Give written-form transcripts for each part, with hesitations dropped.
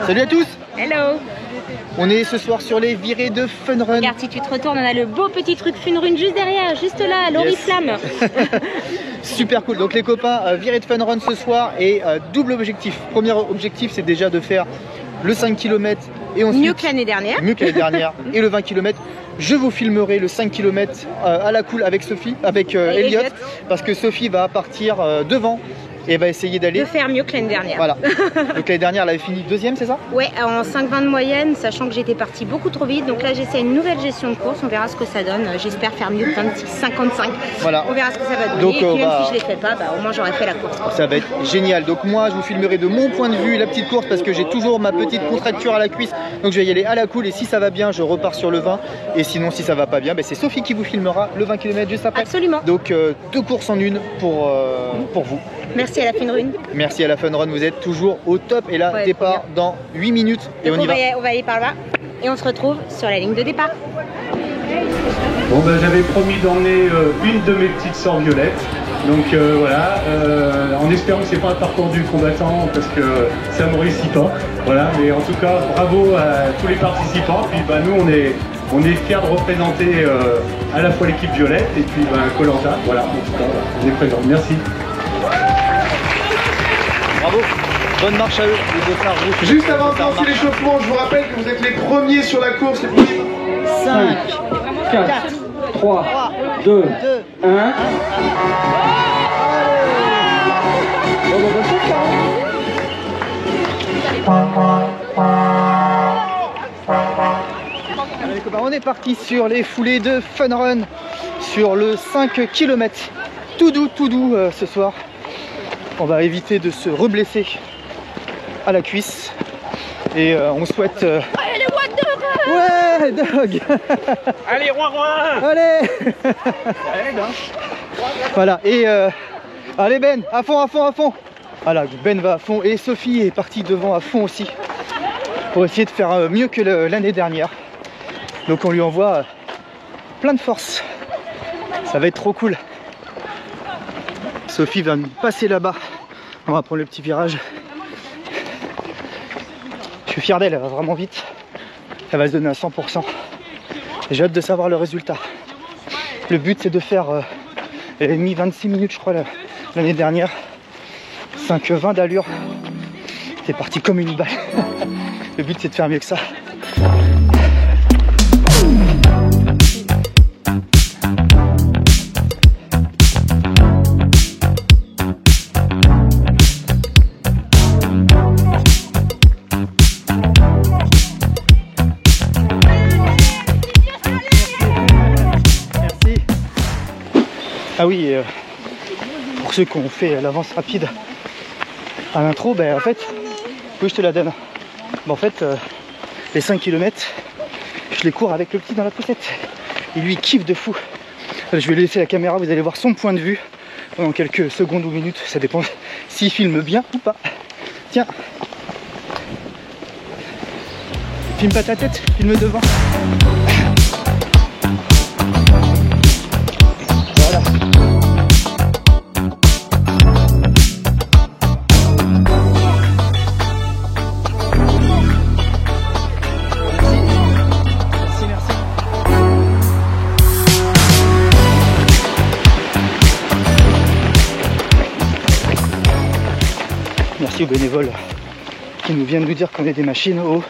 Salut à tous. Hello. On est ce soir sur les virées de Fun Run. Regarde, si tu te retournes, on a le beau petit truc Fun Run juste derrière, juste là, l'oriflamme. Super cool. Donc les copains, virées de Fun Run ce soir et double objectif. Premier objectif, c'est déjà de faire le 5 km et ensuite mieux que l'année dernière. Mieux que l'année dernière et le 20 km. Je vous filmerai le 5 km à la cool avec Sophie, avec Elliot, parce que Sophie va partir devant et va essayer d'aller de faire mieux que l'année dernière. Voilà. Donc l'année dernière, elle avait fini deuxième, c'est ça? Ouais, en 5,20 de moyenne, sachant que j'étais partie beaucoup trop vite. Donc là, j'essaie une nouvelle gestion de course. On verra ce que ça donne. J'espère faire mieux que 56,55. Voilà. On verra ce que ça va donner. Donc, et puis même si je ne les fais pas, au moins j'aurais fait la course. Ça va être génial. Donc moi, je vous filmerai de mon point de vue la petite course parce que j'ai toujours ma petite contracture à la cuisse. Donc je vais y aller à la cool et si ça va bien, je repars sur le 20. Et sinon, si ça va pas bien, c'est Sophie qui vous filmera le 20 km juste après. Absolument. Donc deux courses en une pour vous. Merci à la Fun Run. Merci à la Fun Run, vous êtes toujours au top. Et là, départ dans 8 minutes et on y va. On va aller par là et on se retrouve sur la ligne de départ. Bon j'avais promis d'emmener une de mes petites sœurs violettes. Donc voilà, en espérant que c'est pas un parcours du combattant parce que ça me réussit pas. Voilà, mais en tout cas bravo à tous les participants. Puis nous on est fiers de représenter à la fois l'équipe violette et puis Koh-Lanta. Voilà, en tout cas on est présents. Merci. Bravo, bonne marche à eux, les dossards rouges. Juste avant de lancer l'échauffement, je vous rappelle que vous êtes les premiers sur la course. 5, 4, 3, 2, 1. On est parti sur les foulées de Fun Run sur le 5 km. Tout doux ce soir. On va éviter de se reblesser à la cuisse. Et on souhaite... Allez, Ouais, Dog. Allez, roi. Allez. Voilà, et allez Ben, à fond. Voilà, Ben va à fond et Sophie est partie devant à fond aussi pour essayer de faire mieux que l'année dernière. Donc on lui envoie plein de force. Ça va être trop cool. Sophie va nous passer là-bas. On va prendre le petit virage. Je suis fier d'elle, elle va vraiment vite. Elle va se donner à 100%. J'ai hâte de savoir le résultat. Le but c'est de faire... elle a mis 26 minutes je crois l'année dernière. 5,20 d'allure. C'est parti comme une balle. Le but c'est de faire mieux que ça. Ah oui, pour ceux qui ont fait l'avance rapide à l'intro, en fait, oui je te la donne. En fait, les 5 km, je les cours avec le petit dans la poussette. Et lui il kiffe de fou. Je vais laisser la caméra, vous allez voir son point de vue pendant quelques secondes ou minutes, ça dépend s'il filme bien ou pas. Tiens, filme pas ta tête, filme devant. Voilà. Merci aux bénévoles qui nous viennent nous dire qu'on est des machines au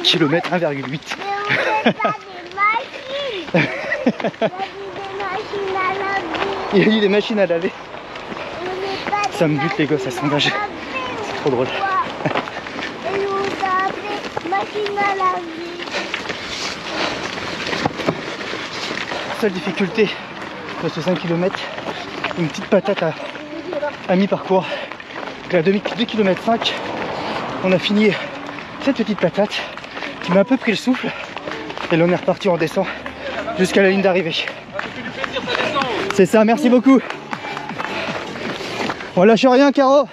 kilomètre 1,8. Il a dit des machines à laver. Ça me bute les gosses, ça s'engage. C'est trop drôle. Seule difficulté de ce 5 km, une petite patate à mi-parcours. Donc à 2 km 5, on a fini cette petite patate qui m'a un peu pris le souffle. Et là on est reparti, on descend jusqu'à la ligne d'arrivée. C'est ça, merci beaucoup. On lâche rien, Caro.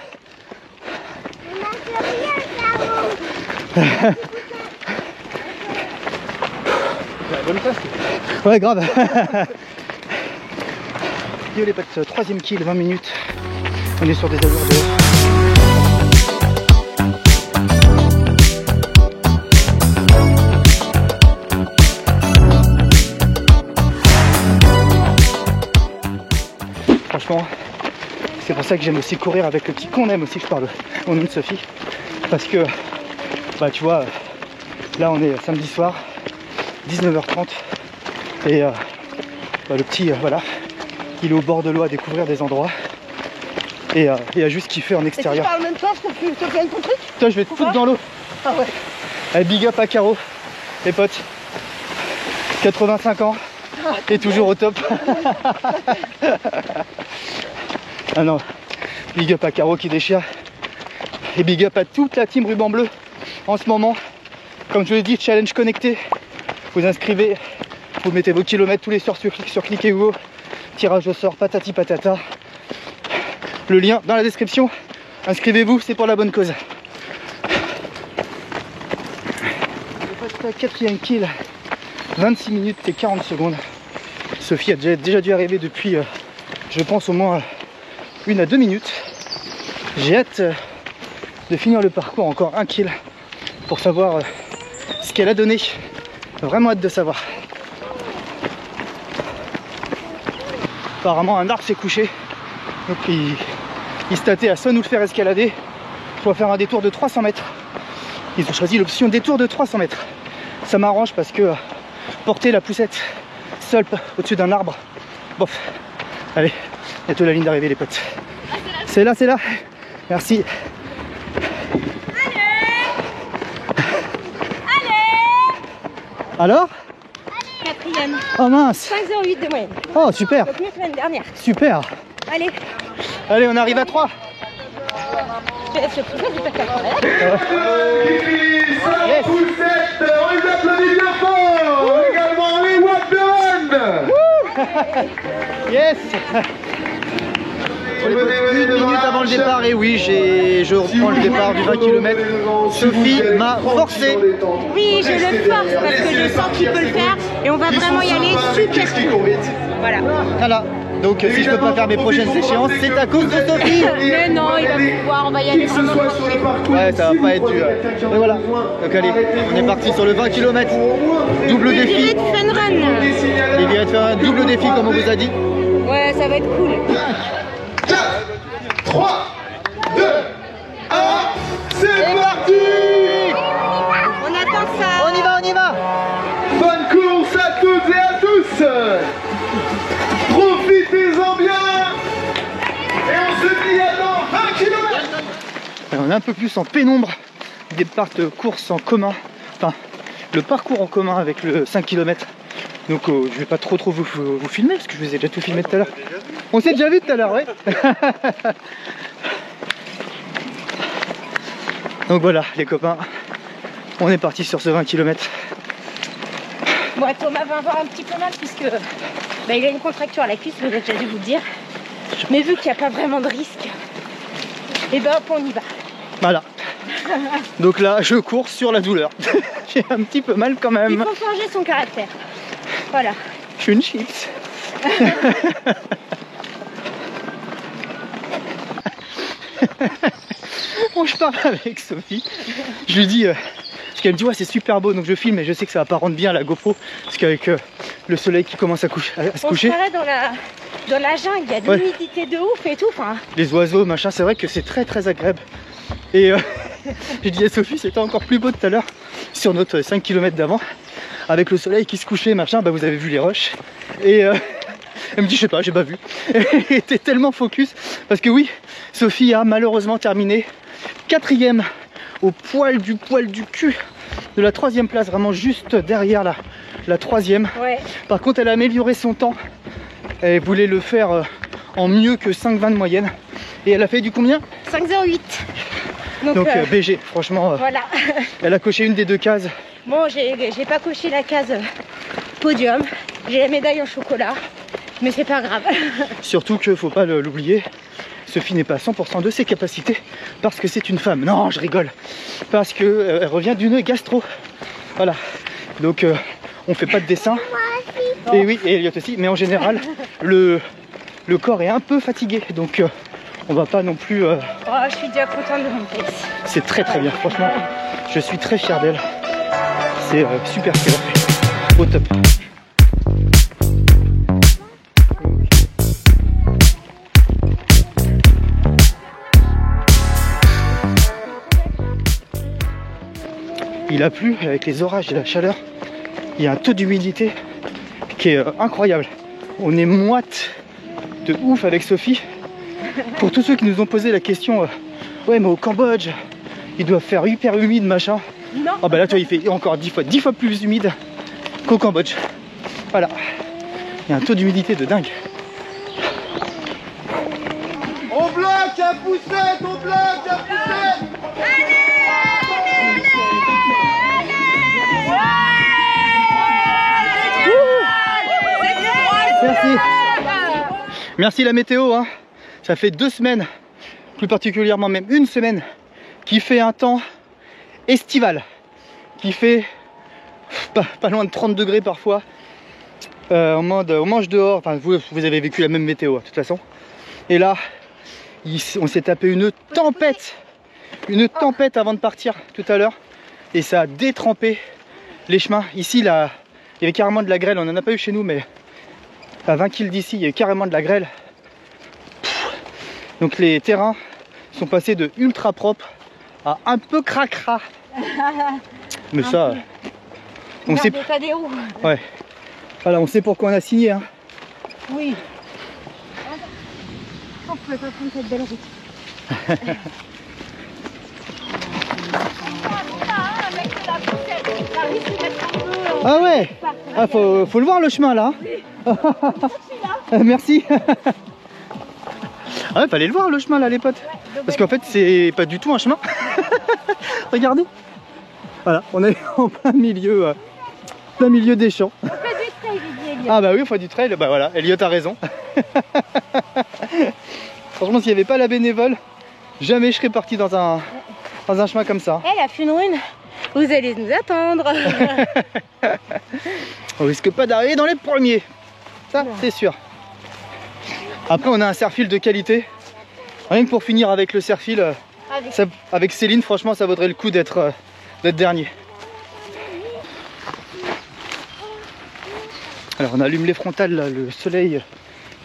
Ouais, grave. Yo les potes, troisième kill, 20 minutes. On est sur des allures de... enfants. C'est pour ça que j'aime aussi courir avec le petit qu'on aime aussi, je parle au nom de Sophie. Parce que, bah tu vois, là on est samedi soir, 19h30. Et bah, le petit, voilà, il est au bord de l'eau à découvrir des endroits. Et il a juste kiffé en extérieur. Et tu parles en même temps, je te gagne ton truc. Toi, je vais te foutre dans l'eau. Ah ouais. Allez, big up à Caro, les potes. 85 ans et toujours au top. Ah non, big up à Caro qui déchire. Et big up à toute la team Ruban Bleu en ce moment. Comme je l'ai dit, challenge connecté. Vous inscrivez, vous mettez vos kilomètres tous les soirs sur Clickeo. Tirage au sort, patati patata. Le lien dans la description. Inscrivez-vous, c'est pour la bonne cause. Je passe à 4e kill. 26 minutes et 40 secondes. Sophie a déjà dû arriver depuis, je pense, au moins 1 à 2 minutes. J'ai hâte de finir le parcours, encore 1 kill, pour savoir ce qu'elle a donné. Vraiment hâte de savoir. Apparemment un arbre s'est couché, donc il se tâtait à soit nous le faire escalader, soit faire un détour de 300 mètres. Ils ont choisi l'option détour de 300 mètres. Ça m'arrange parce que porter la poussette seule au-dessus d'un arbre, bof. Allez, bientôt la ligne d'arrivée les potes. C'est là, c'est là. Merci. Alors? 4e. Oh mince. 5,08 de moyenne. Oh super. Donc mieux que l'année dernière. Super. Allez. Allez, on arrive à 3. Je laisse le poussette du paquet. Yes. Poussette, on les applaudit bien fort. Également les Waterman. Yes. Une minute avant le départ, et oui, je reprends le départ du 20 km. Sophie m'a forcé. Oui, je le force parce que je sens qu'il peut le faire et on va vraiment y aller super vite. Voilà. Voilà. Donc si je peux pas faire mes prochaines échéances, c'est à cause de Sophie. Mais non, il va pouvoir, on va y aller vraiment tranquille. Ouais, ça va pas être dur. Et voilà. Donc allez, on est parti sur le 20 km. Double Le défi. virée de Fun Run. Il vient de faire un double défi comme on vous a dit. Ouais, ça va être cool. 3, 2, 1, c'est parti. On attend ça. On y va, on y va. Bonne course à toutes et à tous. Profitez-en bien. Et on se dit à dans 20 km. On est un peu plus en pénombre des parts de course en commun. Enfin, le parcours en commun avec le 5 km. Donc je vais pas trop vous filmer parce que je vous ai déjà tout filmé tout à l'heure. On s'est déjà vu tout à l'heure, ouais. Donc voilà les copains, on est parti sur ce 20 km. Bon, Thomas va avoir un petit peu mal puisque bah, il a une contracture à la cuisse, j'ai déjà dû vous le dire. Mais vu qu'il n'y a pas vraiment de risque, et ben hop, on y va. Voilà. Donc là, je cours sur la douleur. J'ai un petit peu mal quand Il même. faut changer son caractère. Voilà. Je suis une chips. Bon, je parle avec Sophie. Je lui dis, parce qu'elle me dit ouais c'est super beau, donc je filme, mais je sais que ça va pas rendre bien la GoPro, parce qu'avec le soleil qui commence à se coucher. On se dans la jungle, il y a de l'humidité de ouf et tout. Enfin. Les oiseaux, machin, c'est vrai que c'est très agréable. Et j'ai dit à Sophie, c'était encore plus beau tout à l'heure sur notre 5 km d'avant, avec le soleil qui se couchait, machin, bah vous avez vu les roches. Et elle me dit, je sais pas, j'ai pas vu. Elle était tellement focus, parce que oui, Sophie a malheureusement terminé 4e au poil du cul de la 3e place, vraiment juste derrière la 3e. Ouais. Par contre, elle a amélioré son temps. Elle voulait le faire en mieux que 5,20 de moyenne. Et elle a fait du combien? 5,08. Donc BG, franchement, voilà. elle a coché une des 2 cases. Bon, j'ai pas coché la case podium. J'ai la médaille en chocolat. Mais c'est pas grave. Surtout que, faut pas l'oublier, Sophie n'est pas à 100% de ses capacités parce que c'est une femme. Non, je rigole. Parce que elle revient d'une gastro. Voilà. Donc on fait pas de dessin. Et oui, et Elliot aussi. Mais en général, le corps est un peu fatigué. Donc on va pas non plus... Oh, je suis déjà contente de mon place. C'est très bien. Franchement, je suis très fier d'elle. C'est super ce qu'elle a fait. Au top. il a plu avec les orages et la chaleur. Il y a un taux d'humidité qui est incroyable. On est moite de ouf avec Sophie. Pour tous ceux qui nous ont posé la question, ouais mais au Cambodge, il doit faire hyper humide machin. Non. Oh bah là tu vois, il fait encore 10 fois plus humide qu'au Cambodge. Voilà. Il y a un taux d'humidité de dingue. On bloque la poussette, on bloque la poussette. Merci. Merci la météo, hein. Ça fait 2 semaines, plus particulièrement même une semaine, qui fait un temps estival, qui fait pas loin de 30 degrés parfois. En mode on mange dehors, enfin vous avez vécu la même météo de toute façon. Et là, on s'est tapé une tempête avant de partir tout à l'heure. Et ça a détrempé les chemins. Ici, là, il y avait carrément de la grêle, on n'en a pas eu chez nous, mais à 20 km d'ici, il y a eu carrément de la grêle. Donc les terrains sont passés de ultra propre à un peu cracra. Mais ça, on sait. Ouais. Voilà, on sait pourquoi on a signé. Hein. Oui. On pouvait pas prendre cette belle route. Ah ouais. Ah, faut le voir le chemin là. Merci. Ah ouais, fallait le voir le chemin là les potes. Parce qu'en fait c'est pas du tout un chemin. Regardez. Voilà, on est en plein milieu des champs. Ah bah oui, on fait du trail, bah voilà, Elliot a raison. Franchement, s'il n'y avait pas la bénévole, jamais je serais parti dans un chemin comme ça. Eh la Funrune, vous allez nous attendre. On risque pas d'arriver dans les premiers, ça c'est sûr. Après on a un Serfil de qualité. Rien que pour finir avec le Serfil, avec Céline, franchement ça vaudrait le coup d'être dernier. Alors on allume les frontales, là, le soleil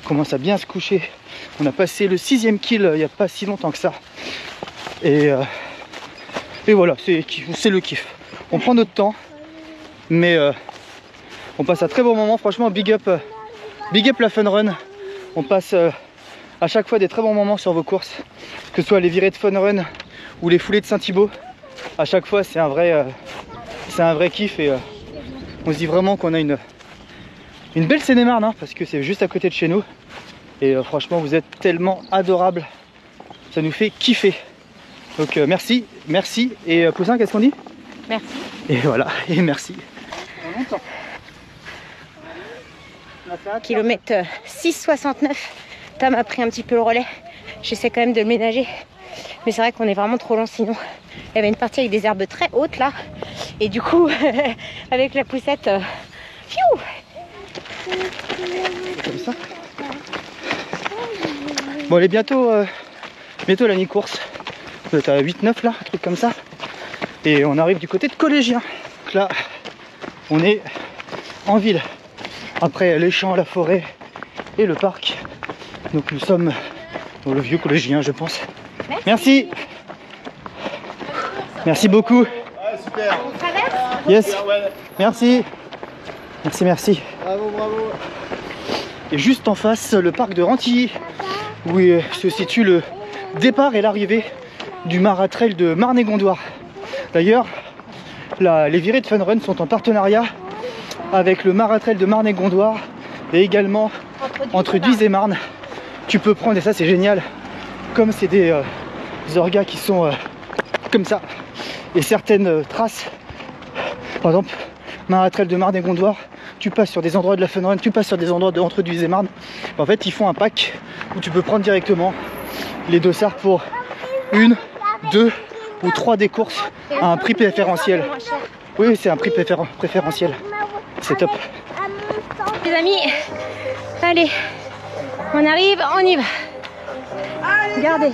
commence à bien se coucher. On a passé le 6e kill il n'y a pas si longtemps que ça. Et voilà, c'est le kiff. On prend notre temps, mais on passe un très bon moment. Franchement, big up la Fun Run. On passe à chaque fois des très bons moments sur vos courses, que ce soit les virées de Fun Run ou les foulées de Saint-Thibault. À chaque fois, c'est un vrai kiff et on se dit vraiment qu'on a une belle Seine-et-Marne, hein, parce que c'est juste à côté de chez nous. Et franchement, vous êtes tellement adorables. Ça nous fait kiffer. Donc merci. Et Poussin, qu'est-ce qu'on dit? Merci. Et voilà, et merci. Kilomètre 6,69. Tam a pris un petit peu le relais. J'essaie quand même de le ménager. Mais c'est vrai qu'on est vraiment trop long sinon. Il y avait une partie avec des herbes très hautes là. Et du coup, avec la poussette... Fiou. Comme ça. Bon, elle est bientôt la mi-course. On est à 8-9 là, un truc comme ça. Et on arrive du côté de Collégien. Donc là, on est en ville. Après les champs, la forêt et le parc. Donc nous sommes dans le vieux Collégien, je pense. Merci. Merci beaucoup. Ouais, super. On traverse? Yes. Merci. Merci. Bravo. Et juste en face, le parc de Rantilly, où se situe le départ et l'arrivée du Maratrail de Marne-et-Gondoire. D'ailleurs, les virées de Fun Run sont en partenariat avec le Maratrail de Marne-et-Gondoire et également entre Duise et Marne. Tu peux prendre, et ça c'est génial, comme c'est des orgas qui sont comme ça, et certaines traces, par exemple, Maratrail de Marne-et-Gondoire, tu passes sur des endroits de la Fun Run, tu passes sur des endroits entre Duise et Marne. En fait, ils font un pack où tu peux prendre directement les dossards pour 1, 2 ou 3 des courses à un prix préférentiel. Oui, c'est un prix préférentiel. C'est top. Les amis, allez, on arrive, on y va. Regardez.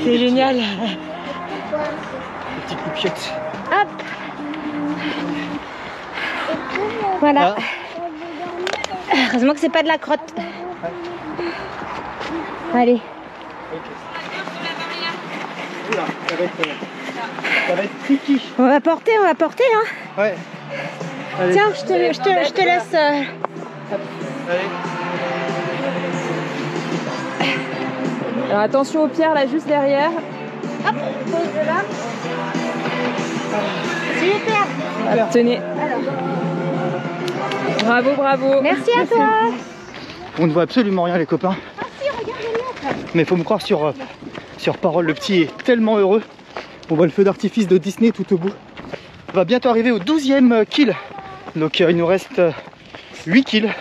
C'est génial. Petit coup de pied. Hop. Voilà. Heureusement que c'est pas de la crotte. Allez. Oula, ça va être tricky. On va porter hein. Ouais. Allez. Tiens, je te laisse. Allez. Alors attention aux pierres là juste derrière. Hop, pose de là. Super. Ah, tenez. Bravo, bravo. Merci à toi. On ne voit absolument rien les copains. Ah si, regarde les notes. Mais faut me croire sur parole, le petit est tellement heureux. On voit le feu d'artifice de Disney tout au bout. On va bientôt arriver au 12e kill. Donc il nous reste 8 kills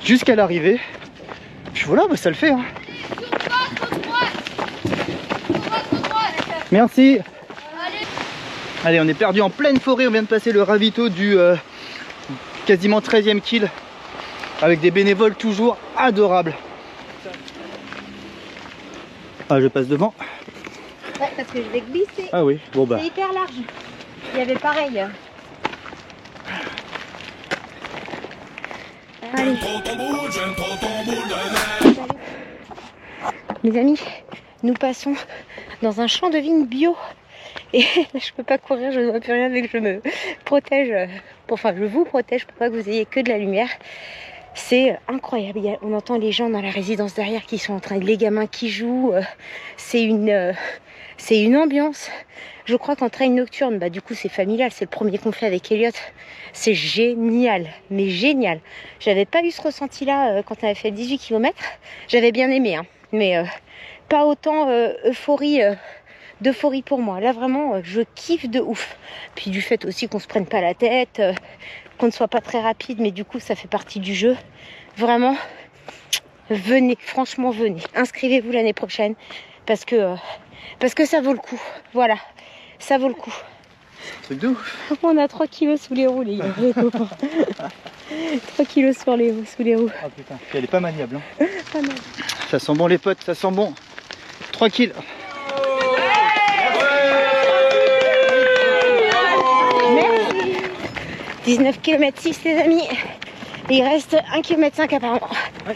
jusqu'à l'arrivée. Puis voilà, bah, ça le fait. Hein. Merci. Allez, on est perdu en pleine forêt. On vient de passer le ravito du quasiment 13e kill. Avec des bénévoles toujours adorables. Ah, je passe devant. Ouais, parce que je vais glisser. Ah oui, bon bah. C'est hyper large. Il y avait pareil. Allez. Mes amis, nous passons dans un champ de vigne bio. Et là, je peux pas courir, je ne vois plus rien, mais que je me protège. Enfin, je vous protège pour pas que vous ayez que de la lumière. C'est incroyable. On entend les gens dans la résidence derrière qui sont en train de... Les gamins qui jouent. C'est une ambiance. Je crois qu'en trail nocturne, bah, du coup, c'est familial. C'est le premier qu'on fait avec Elliot. C'est génial. Mais génial. J'avais pas eu ce ressenti-là quand on avait fait 18 km. J'avais bien aimé. Hein. Mais pas autant d'euphorie pour moi. Là, vraiment, je kiffe de ouf. Puis du fait aussi qu'on se prenne pas la tête... qu'on ne soit pas très rapide, mais du coup ça fait partie du jeu. Vraiment, venez, franchement venez. Inscrivez-vous l'année prochaine parce que ça vaut le coup. Voilà, ça vaut le coup. Truc de ouf. On a 3 kilos sous les roues les gars, les copains. 3 kilos sous les roues. Ah putain, elle est pas maniable. Hein. Ah non. Ça sent bon les potes, ça sent bon. 3 kills. 19 km 6 les amis. Et il reste 1 km 5 apparemment. Ouais.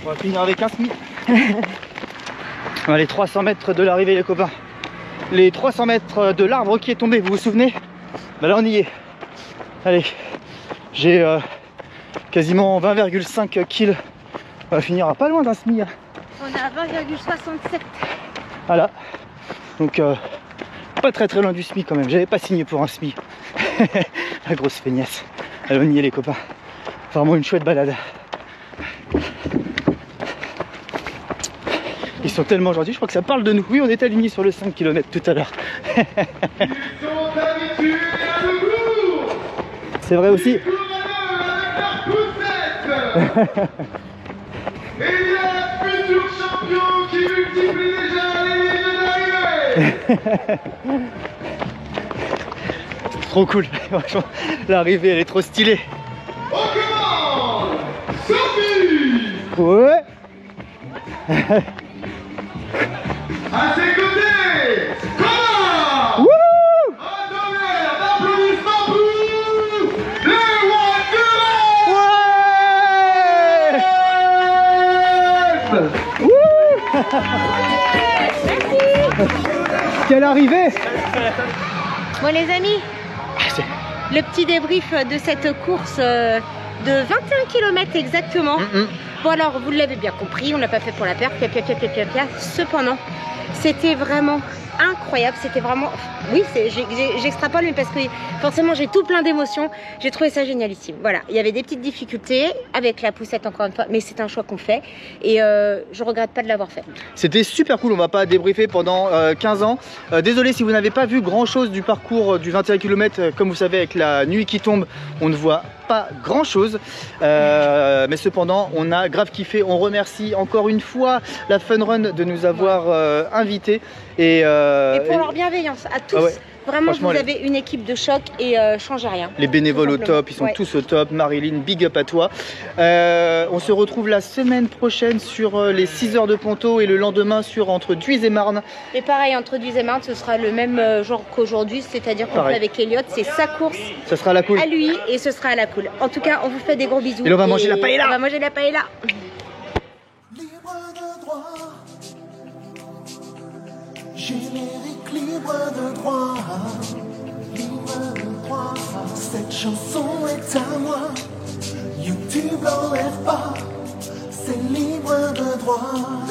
On va finir avec un SMI. Les 300 mètres de l'arrivée les copains. Les 300 mètres de l'arbre qui est tombé, vous vous souvenez? Bah là on y est. Allez, j'ai quasiment 20,5 kills. On va finir à pas loin d'un SMI. Hein. On est à 20,67. Voilà. Donc pas très loin du SMI quand même. J'avais pas signé pour un SMI. La grosse feignasse. Allez, on y est les copains. Vraiment une chouette balade. Ils sont tellement gentils, je crois que ça parle de nous. Oui, on est alignés sur le 5 km tout à l'heure. C'est vrai aussi. Et il y a le futur champion qui multiplie déjà les lignes d'arrivée. Trop cool. L'arrivée, elle est trop stylée. On commence. Sophie. Ouais. À ses côtés, Connor. Wouh. Un tonnerre d'applaudissements pour les Ouais. Quelle arrivée. Bon les amis, le petit débrief de cette course de 21 km exactement. Bon alors, vous l'avez bien compris, on l'a pas fait pour la perte, cependant, c'était vraiment incroyable, c'était vraiment... Oui, j'extrapole, mais parce que forcément j'ai tout plein d'émotions, j'ai trouvé ça génialissime. Voilà, il y avait des petites difficultés avec la poussette encore une fois, mais c'est un choix qu'on fait et je regrette pas de l'avoir fait. C'était super cool, on va pas débriefer pendant 15 ans. Désolé si vous n'avez pas vu grand chose du parcours du 21 km, comme vous savez avec la nuit qui tombe, on ne voit pas grand chose, mais cependant on a grave kiffé. On remercie encore une fois la Fun Run de nous avoir invités et pour leur bienveillance à tous. Ah ouais. Vraiment, vous avez une équipe de choc et changez rien. Les bénévoles au top, ils sont tous au top. Marilyn, big up à toi. On se retrouve la semaine prochaine sur les 6 heures de Ponto et le lendemain sur entre Duise et Marne. Et pareil, entre Duise et Marne, ce sera le même genre qu'aujourd'hui, c'est-à-dire qu'on fait avec Elliot, c'est sa course. Ça sera à la cool. À lui et ce sera à la cool. En tout cas, on vous fait des gros bisous. Et là, on va manger la paella. On va manger la paella. Je Générique libre de droit. Libre de droit. Cette chanson est à moi. YouTube l'enlève pas. C'est libre de droit.